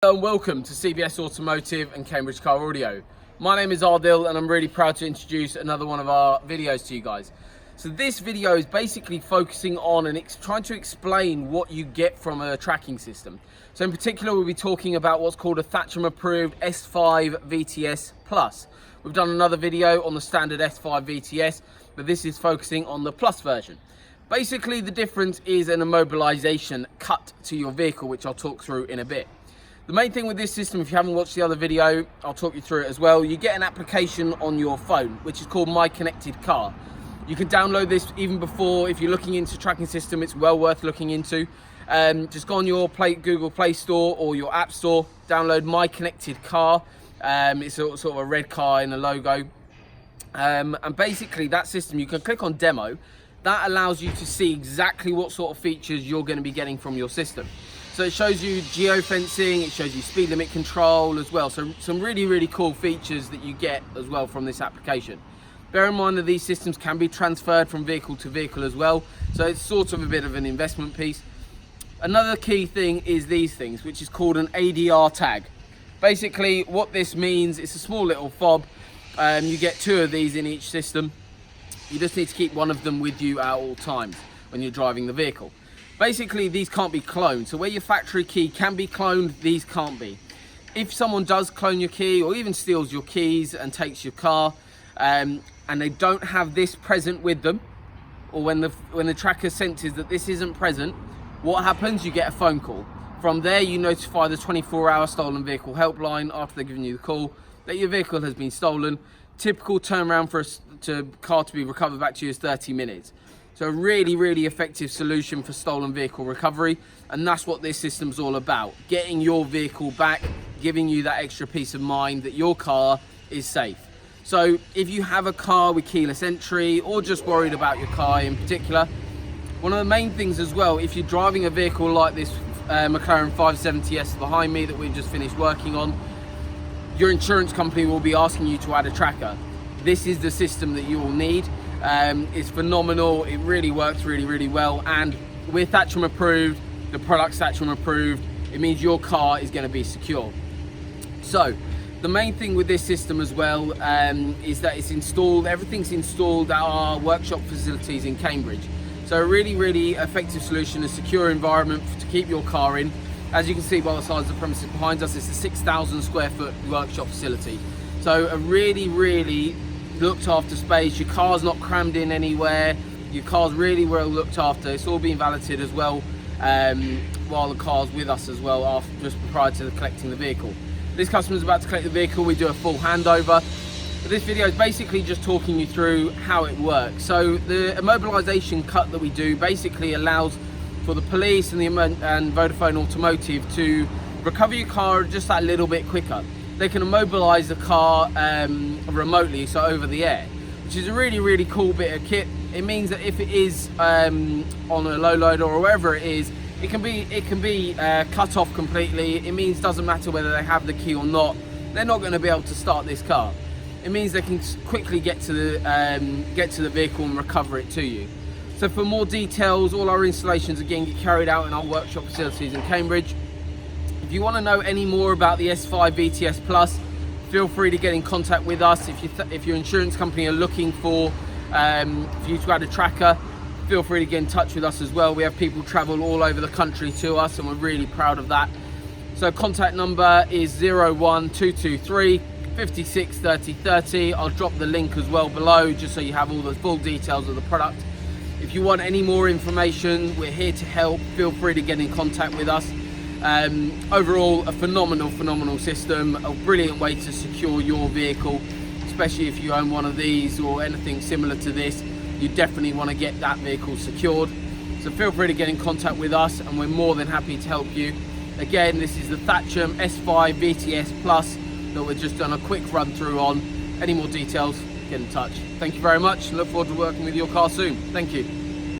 Hello and welcome to CBS Automotive and Cambridge Car Audio. My name is Ardil and I'm really proud to introduce another one of our videos to you guys. So this video is basically focusing on and trying to explain what you get from a tracking system. So in particular we'll be talking about what's called a Thatcham approved S5 VTS Plus. We've done another video on the standard S5 VTS, but this is focusing on the Plus version. Basically the difference is an immobilization cut to your vehicle, which I'll talk through in a bit. The main thing with this system, if you haven't watched the other video, I'll talk you through it as well. You get an application on your phone, which is called My Connected Car. You can download this even before, if you're looking into tracking system, it's well worth looking into. Just go on your Google Play Store or your App Store, download My Connected Car. It's sort of a red car in a logo. And basically that system, you can click on demo. That allows you to see exactly what sort of features you're going to be getting from your system. So it shows you geofencing, it shows you speed limit control as well. So some really cool features that you get as well from this application. Bear in mind that these systems can be transferred from vehicle to vehicle as well. So it's sort of a bit of an investment piece. Another key thing is these things, which is called an ADR tag. Basically what this means, it's a small little fob. You get two of these in each system. You just need to keep one of them with you at all times when you're driving the vehicle. Basically, these can't be cloned. So where your factory key can be cloned, these can't be. If someone does clone your key or even steals your keys and takes your car, and they don't have this present with them, or when the tracker senses that this isn't present, what happens? You get a phone call. From there, you notify the 24-hour stolen vehicle helpline after they've given you the call that your vehicle has been stolen. Typical turnaround for a car to be recovered back to you is 30 minutes. So a really effective solution for stolen vehicle recovery, and that's what this system's all about. Getting your vehicle back, giving you that extra peace of mind that your car is safe. So if you have a car with keyless entry or just worried about your car in particular, one of the main things as well, if you're driving a vehicle like this McLaren 570S behind me that we've just finished working on, your insurance company will be asking you to add a tracker. This is the system that you will need. It's phenomenal, it really works really well, and with Thatcham approved, the product's Thatcham approved, it means your car is going to be secure. So the main thing with this system as well is that it's installed, everything's installed at our workshop facilities in Cambridge. So a really effective solution, a secure environment to keep your car in. As you can see by the size of the premises behind us, it's a 6,000 square foot workshop facility. So a really looked after space. Your car's not crammed in anywhere. Your car's really well looked after. It's all being validated as well while the car's with us as well, just prior to collecting the vehicle. This customer's about to collect the vehicle. We do a full handover. But this video is basically just talking you through how it works. So the immobilization cut that we do basically allows for the police and Vodafone Automotive to recover your car just that little bit quicker. They can immobilize the car remotely, so over the air, which is a really cool bit of kit. It means that if it is on a low loader or wherever it is, it can be cut off completely. It means doesn't matter whether they have the key or not, they're not going to be able to start this car. It means they can quickly get to the vehicle and recover it to you. So for more details, all our installations again get carried out in our workshop facilities in Cambridge. If you want to know any more about the S5 VTS Plus, feel free to get in contact with us. If your insurance company are looking for you to add a tracker, feel free to get in touch with us as well. We have people travel all over the country to us and we're really proud of that. So contact number is 01223 56 30 30. I'll drop the link as well below just so you have all the full details of the product. If you want any more information, we're here to help. Feel free to get in contact with us. Overall, a phenomenal system, a brilliant way to secure your vehicle, especially if you own one of these or anything similar to this. You definitely want to get that vehicle secured. So feel free to get in contact with us and we're more than happy to help you. Again, this is the Thatcham S5 VTS Plus that we've just done a quick run through on. Any more details, get in touch. Thank you very much. Look forward to working with your car soon. Thank you.